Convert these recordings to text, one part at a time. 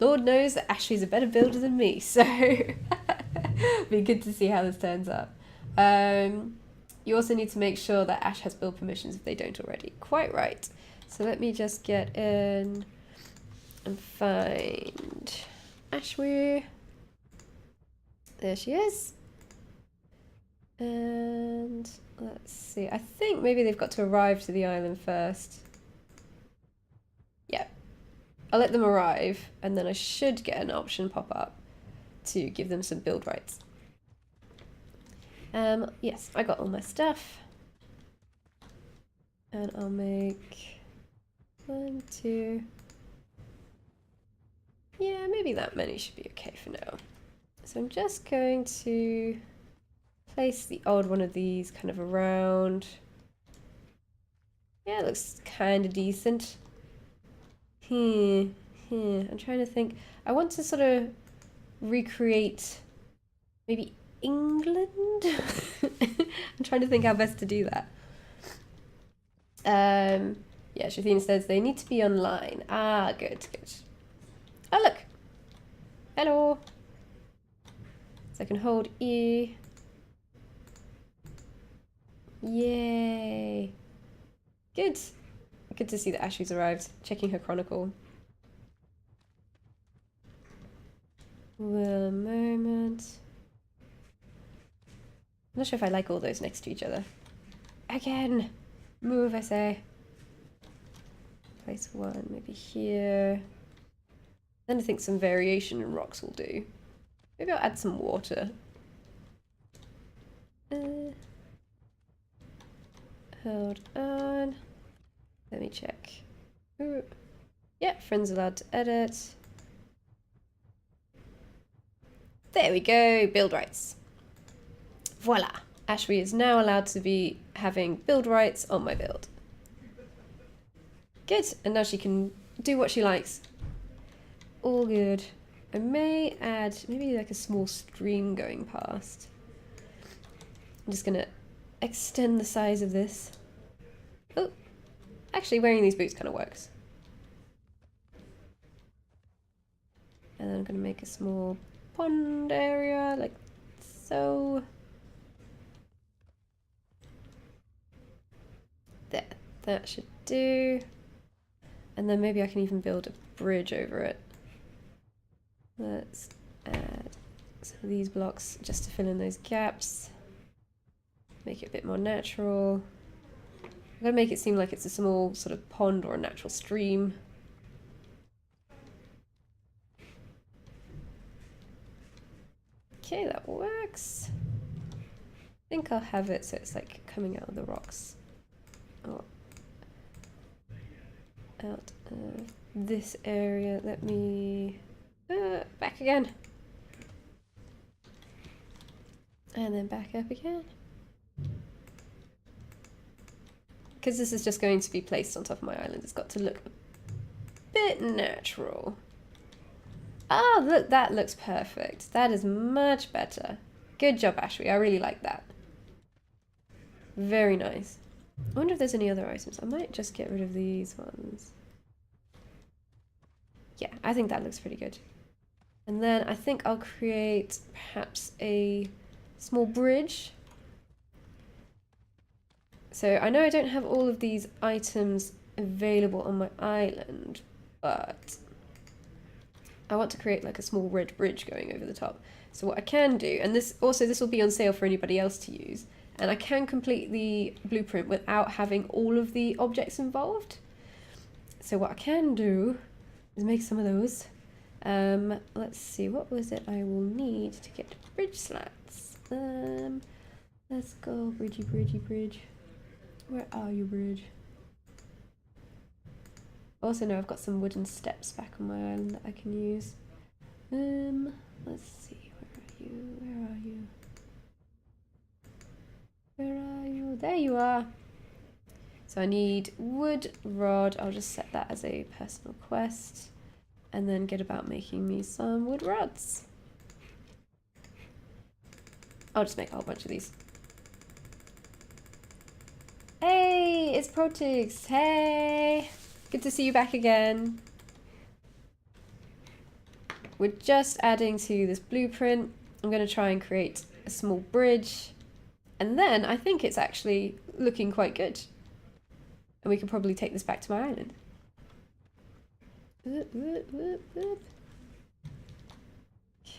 Lord knows that Ashley's a better builder than me, so be good to see how this turns out. You also need to make sure that Ash has build permissions if they don't already. Quite right. So let me just get in and find Ashwee. There she is. And let's see. I think maybe they've got to arrive to the island first. Yeah. I'll let them arrive, and then I should get an option pop up to give them some build rights. Yes, I got all my stuff. And I'll make 1, 2. Yeah, maybe that many should be okay for now. So I'm just going to place the odd one of these kind of around. Yeah, it looks kind of decent. I'm trying to think. I want to sort of recreate maybe England? I'm trying to think how best to do that. Yeah, Shathina says they need to be online. Ah, good, good. Oh, look. Hello. So I can hold E. Yay. Good. Good to see that Ashley's arrived. Checking her chronicle. One moment. I'm not sure if I like all those next to each other. Again! Move, I say. Place one maybe here. Then I think some variation in rocks will do. Maybe I'll add some water. Hold on. Let me check. Ooh. Yeah, friend's allowed to edit. There we go, build rights. Voila! Ashwee is now allowed to be having build rights on my build. Good, and now she can do what she likes. All good. I may add maybe like a small stream going past. I'm just gonna extend the size of this. Oh, actually wearing these boots kind of works. And then I'm gonna make a small pond area like so. There, that should do. And then maybe I can even build a bridge over it. Let's add some of these blocks just to fill in those gaps. Make it a bit more natural. I'm gonna make it seem like it's a small sort of pond or a natural stream. Okay, that works. I think I'll have it so it's like coming out of the rocks. Oh. Out of this area. Let me back again. And then back up again. Because this is just going to be placed on top of my island, it's got to look a bit natural. Ah, look, that looks perfect. That is much better. Good job, Ashwee. I really like that. Very nice. I wonder if there's any other items. I might just get rid of these ones. Yeah, I think that looks pretty good. And then I think I'll create perhaps a small bridge. So I know I don't have all of these items available on my island, but I want to create like a small red bridge going over the top. So what I can do, and this will be on sale for anybody else to use, and I can complete the blueprint without having all of the objects involved. So what I can do is make some of those. Let's see, what was it I will need to get bridge slats? Let's go, bridgey, bridgey, bridge. Where are you, bridge? Also, no, I've got some wooden steps back on my island that I can use. Let's see, where are you? Where are you? Where are you? There you are! So I need wood rod. I'll just set that as a personal quest. And then get about making me some wood rods. I'll just make a whole bunch of these. Hey, it's Protix. Hey! Good to see you back again. we're just adding to this blueprint. I'm going to try and create a small bridge. And then I think it's actually looking quite good. And we can probably take this back to my island.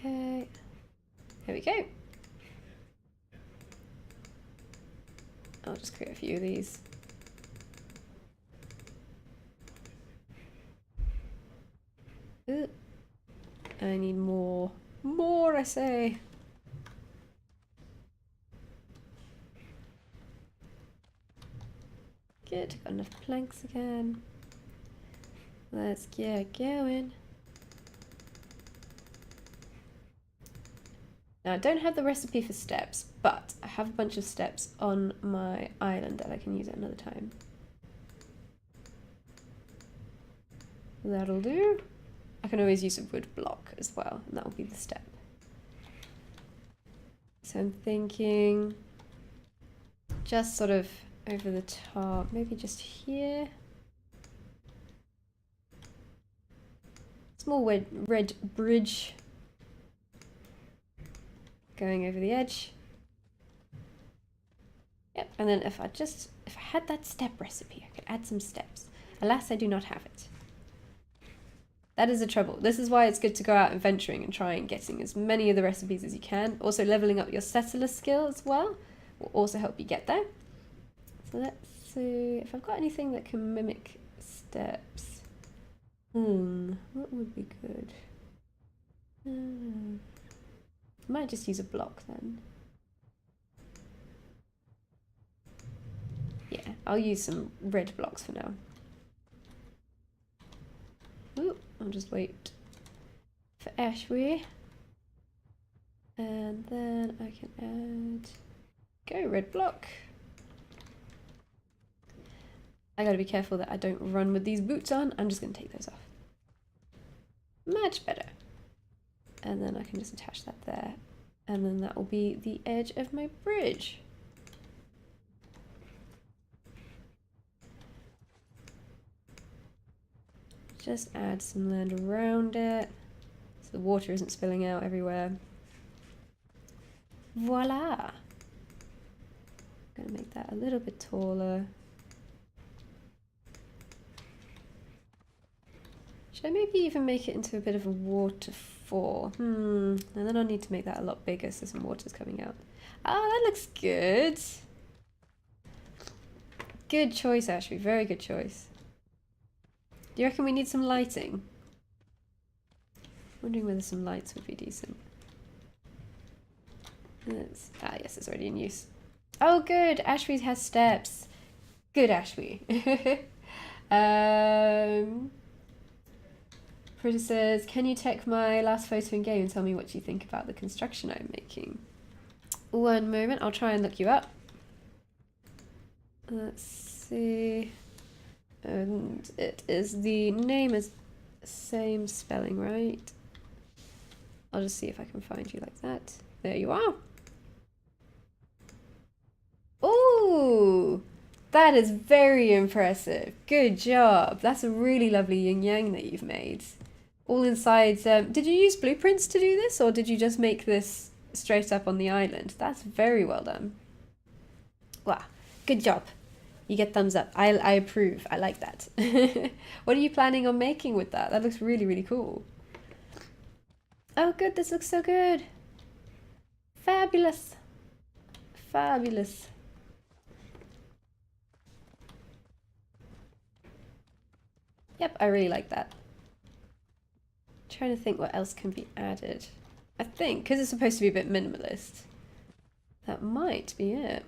Okay. Here we go. I'll just create a few of these. I need more. More, I say. Good, got enough planks again. Let's get going. Now I don't have the recipe for steps, but I have a bunch of steps on my island that I can use at another time. That'll do. I can always use a wood block as well, and that will be the step. So I'm thinking just sort of over the top, maybe just here. Small red bridge going over the edge. Yep, and then if I had that step recipe, I could add some steps. Alas, I do not have it. That is the trouble. This is why it's good to go out adventuring and try and getting as many of the recipes as you can. Also, leveling up your settler skill as well will also help you get there. So let's see if I've got anything that can mimic steps. What would be good? I might just use a block then. Yeah, I'll use some red blocks for now. Ooh, I'll just wait for Ashway. And then I can add... Go, red block. I gotta be careful that I don't run with these boots on. I'm just gonna take those off. Much better. And then I can just attach that there. And then that will be the edge of my bridge. Just add some land around it so the water isn't spilling out everywhere. Voila! I'm gonna make that a little bit taller. Should I maybe even make it into a bit of a waterfall? And then I'll need to make that a lot bigger so some water's coming out. Oh, that looks good. Good choice, Ashby. Very good choice. Do you reckon we need some lighting? Wondering whether some lights would be decent. Yes, it's already in use. Oh, good. Ashby has steps. Good, Ashby. Pretty says, can you check my last photo in game and tell me what you think about the construction I'm making? One moment, I'll try and look you up. Let's see. And it is, the name is same spelling, right? I'll just see if I can find you like that. There you are. Ooh, that is very impressive. Good job. That's a really lovely yin yang that you've made. All inside. Did you use blueprints to do this, or did you just make this straight up on the island? That's very well done. Wow, good job. You get thumbs up. I approve. I like that. What are you planning on making with that? That looks really, really cool. Oh, good. This looks so good. Fabulous. Fabulous. Yep, I really like that. Trying to think what else can be added. I think, because it's supposed to be a bit minimalist, that might be it.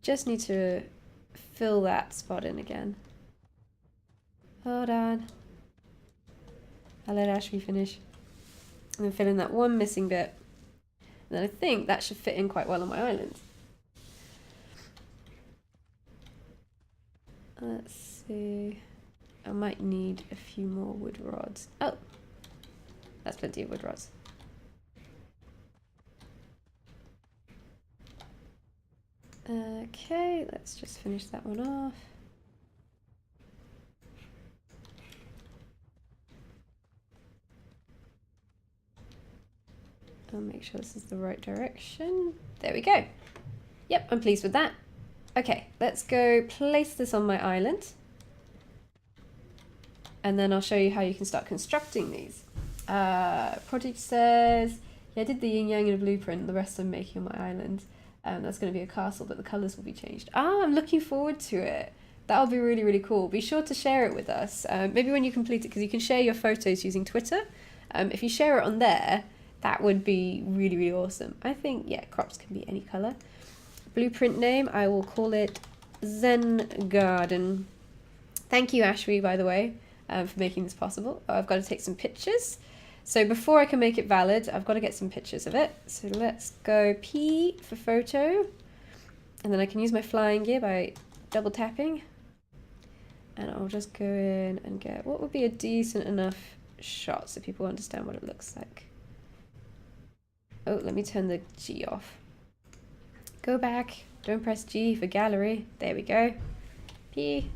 Just need to fill that spot in again. Hold on. I'll let Ashby finish. And then fill in that one missing bit. And then I think that should fit in quite well on my island. Let's see. I might need a few more wood rods. Oh, that's plenty of wood rods. Okay, let's just finish that one off. I'll make sure this is the right direction. There we go. Yep, I'm pleased with that. Okay, let's go place this on my island. And then I'll show you how you can start constructing these. Project says, yeah, I did the yin yang in a blueprint, the rest I'm making on my island. That's going to be a castle, but the colours will be changed. Ah, I'm looking forward to it. That'll be really, really cool. Be sure to share it with us. Maybe when you complete it, because you can share your photos using Twitter. If you share it on there, that would be really, really awesome. I think, yeah, crops can be any colour. Blueprint name, I will call it Zen Garden. Thank you, Ashby, by the way, for making this possible. I've got to take some pictures. So before I can make it valid, I've got to get some pictures of it. So let's go P for photo. And then I can use my flying gear by double tapping. And I'll just go in and get what would be a decent enough shot so people understand what it looks like. Oh, let me turn the G off. Go back. Don't press G for gallery. There we go. P.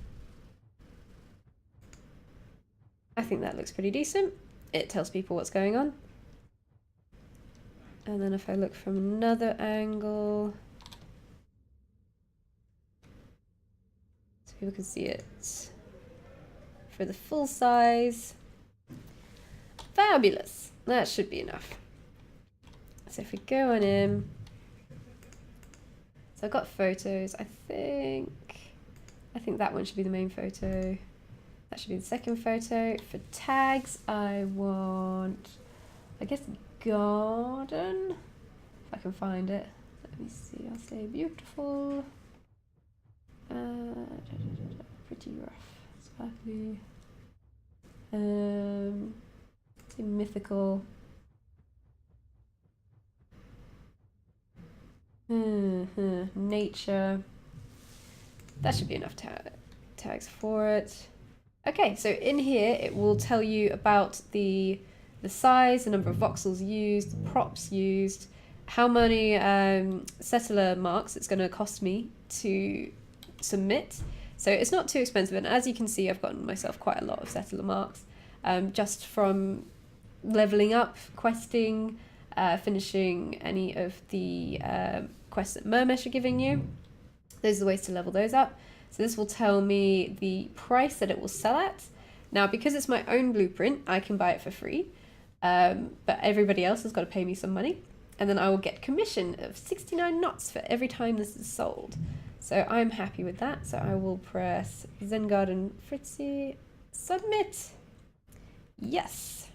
I think that looks pretty decent. It tells people what's going on. And then if I look from another angle, so people can see it for the full size. Fabulous. That should be enough. So if we go on in, so I've got photos. I think that one should be the main photo. That should be the second photo. For tags, I want, I guess, garden. If I can find it. Let me see. I'll say beautiful. Pretty rough, sparkly. Say mythical. Nature. That should be enough tags for it. Okay, so in here it will tell you about the size, the number of voxels used, the props used, how many settler marks it's going to cost me to submit. So it's not too expensive, and as you can see, I've gotten myself quite a lot of settler marks just from leveling up, questing, finishing any of the quests that Mermesh are giving you. Those are the ways to level those up. So this will tell me the price that it will sell at. Now, because it's my own blueprint, I can buy it for free, but everybody else has got to pay me some money. And then I will get commission of 69 knots for every time this is sold. So I'm happy with that. So I will press Zen Garden Fritzi, submit. Yes.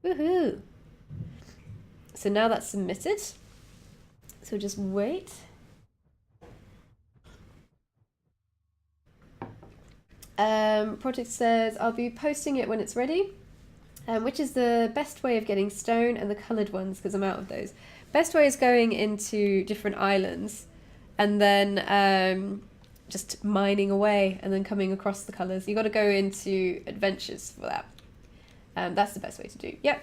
Woohoo. So now that's submitted. So just wait. Project says, I'll be posting it when it's ready. Which is the best way of getting stone and the coloured ones, because I'm out of those. Best way is going into different islands and then just mining away and then coming across the colours. You've got to go into adventures for that. That's the best way to do. Yep.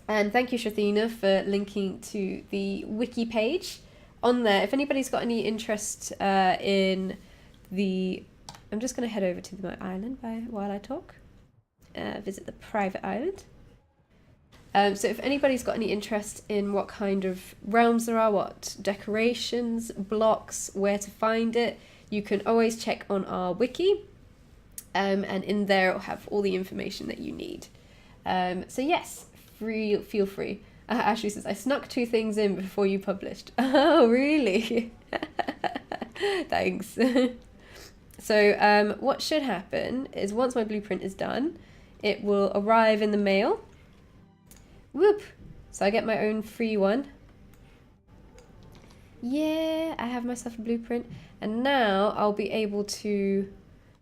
And thank you, Shathina, for linking to the wiki page on there. If anybody's got any interest in the... I'm just going to head over to my island while I talk. Visit the private island. So if anybody's got any interest in what kind of realms there are, what decorations, blocks, where to find it, you can always check on our wiki. And in there it'll have all the information that you need. So yes, feel free. Ashley says, I snuck 2 things in before you published. Oh, really? Thanks. So what should happen is once my blueprint is done, it will arrive in the mail. Whoop! So I get my own free one. Yeah, I have myself a blueprint. And now I'll be able to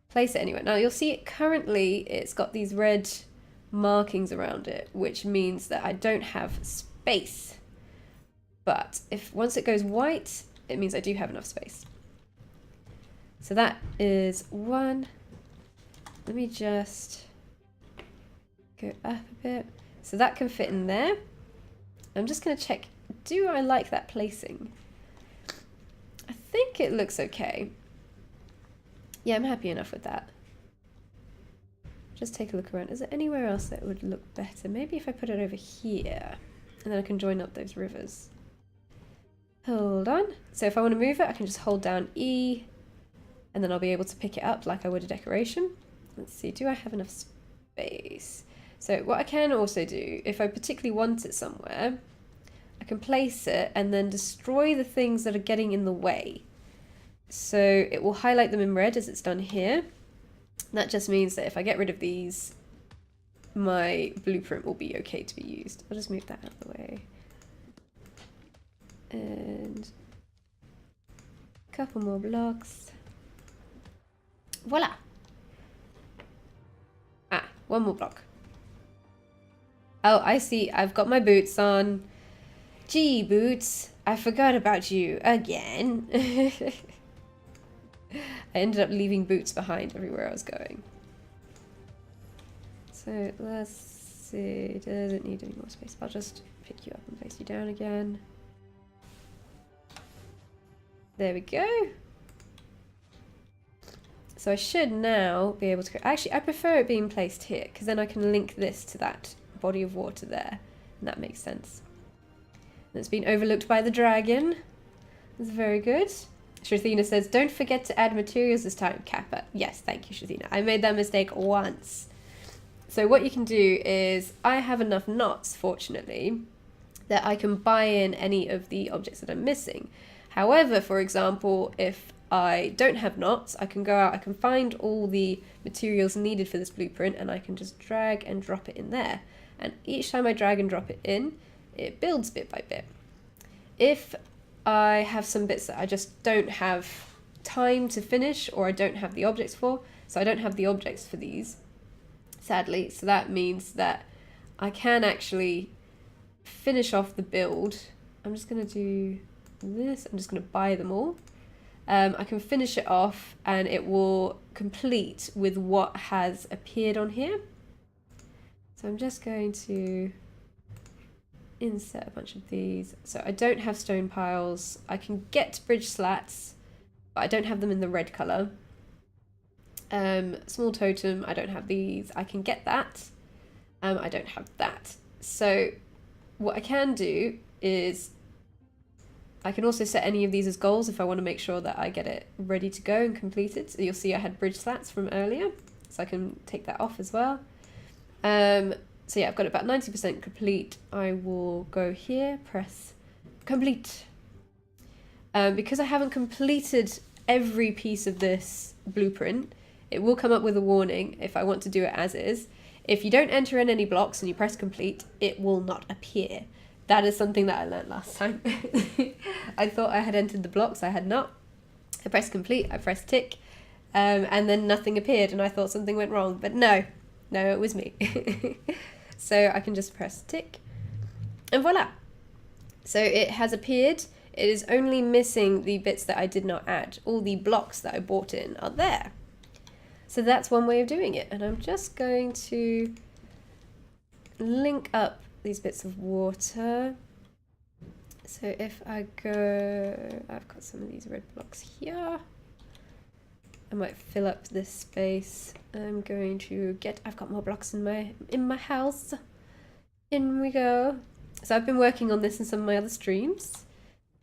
place it anywhere. Now you'll see it currently, it's got these red markings around it, which means that I don't have space. But if once it goes white, it means I do have enough space. So that is 1. Let me just go up a bit. So that can fit in there. I'm just going to check, do I like that placing? I think it looks okay. Yeah, I'm happy enough with that. Just take a look around. Is there anywhere else that would look better? Maybe if I put it over here, and then I can join up those rivers. Hold on. So if I want to move it, I can just hold down E, and then I'll be able to pick it up like I would a decoration. Let's see, do I have enough space? So what I can also do, if I particularly want it somewhere, I can place it and then destroy the things that are getting in the way. So it will highlight them in red as it's done here. That just means that if I get rid of these, my blueprint will be okay to be used. I'll just move that out of the way. And a couple more blocks. Voila! Ah, one more block. Oh, I see. I've got my boots on. Gee, Boots, I forgot about you again. I ended up leaving Boots behind everywhere I was going. So let's see. Does it need any more space? I'll just pick you up and place you down again. There we go. So I should now be able to... Actually, I prefer it being placed here, because then I can link this to that body of water there. And that makes sense. And it's been overlooked by the dragon. That's very good. Shrathina says, don't forget to add materials this time, Kappa. Yes, thank you, Shrathina. I made that mistake once. So what you can do is, I have enough knots, fortunately, that I can buy in any of the objects that I'm missing. However, for example, if I don't have knots, I can go out, I can find all the materials needed for this blueprint, and I can just drag and drop it in there. And each time I drag and drop it in, it builds bit by bit. If I have some bits that I just don't have time to finish, or I don't have the objects for, so I don't have the objects for these, sadly, so that means that I can actually finish off the build. I'm just going to do this, I'm just going to buy them all. I can finish it off and it will complete with what has appeared on here. So I'm just going to insert a bunch of these. So I don't have stone piles. I can get bridge slats, but I don't have them in the red colour. Small totem, I don't have these. I can get that. I don't have that. So what I can do is I can also set any of these as goals if I want to make sure that I get it ready to go and completed. So you'll see I had bridge slats from earlier, so I can take that off as well. So yeah, I've got it about 90% complete. I will go here, press complete. Because I haven't completed every piece of this blueprint, it will come up with a warning if I want to do it as is. If you don't enter in any blocks and you press complete, it will not appear. That is something that I learned last time. I thought I had entered the blocks, I had not. I pressed complete, I pressed tick, and then nothing appeared and I thought something went wrong, but no, it was me. So I can just press tick, and voila. So it has appeared. It is only missing the bits that I did not add. All the blocks that I bought in are there. So that's one way of doing it, and I'm just going to link up these bits of water. So if I go, I've got some of these red blocks here. I might fill up this space. I'm going to get, I've got more blocks in my house. In we go. So I've been working on this in some of my other streams.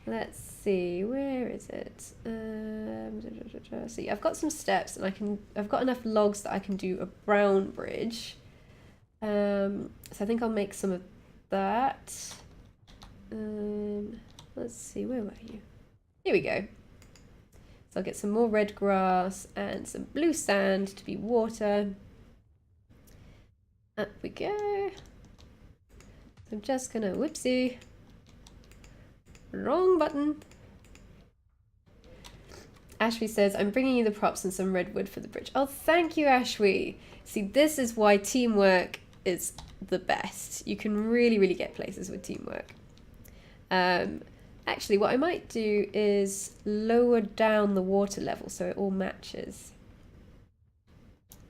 Let's see, where is it? See, I've got some steps and I've got enough logs that I can do a brown bridge. So I think I'll make some of that. Let's see, where were you? Here we go. So I'll get some more red grass and some blue sand to be water. Up we go. So I'm just gonna, whoopsie. Wrong button. Ashby says, I'm bringing you the props and some redwood for the bridge. Oh, thank you, Ashby. See, this is why teamwork is the best. You can really, really get places with teamwork. Actually, what I might do is lower down the water level so it all matches.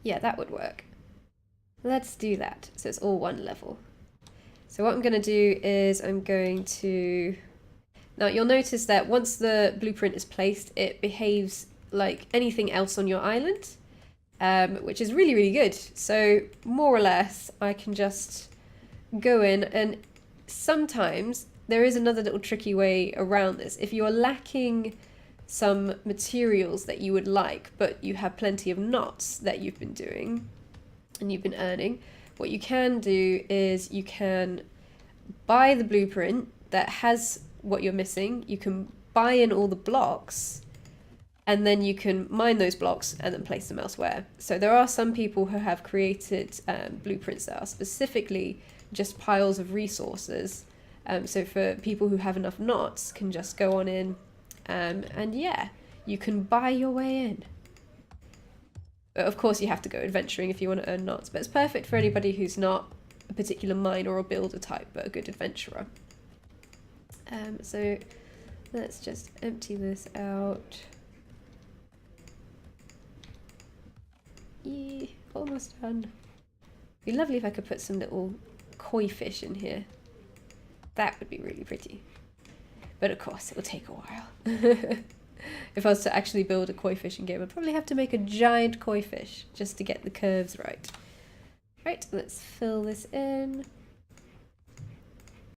Yeah, that would work. Let's do that. So it's all one level. So what I'm going to do is I'm going to... Now you'll notice that once the blueprint is placed, it behaves like anything else on your island. which is really, really good. So more or less, I can just go in, and sometimes there is another little tricky way around this. If you're lacking some materials that you would like, but you have plenty of knots that you've been doing and you've been earning, what you can do is you can buy the blueprint that has what you're missing. You can buy in all the blocks, and then you can mine those blocks and then place them elsewhere. So there are some people who have created blueprints that are specifically just piles of resources. So for people who have enough knots, can just go on in, and yeah, you can buy your way in. But of course you have to go adventuring if you want to earn knots, but it's perfect for anybody who's not a particular miner or builder type, but a good adventurer. So let's just empty this out. Yeah, almost done. It'd be lovely if I could put some little koi fish in here. That would be really pretty. But of course, it will take a while. If I was to actually build a koi fishing game, I'd probably have to make a giant koi fish just to get the curves right. Right, let's fill this in.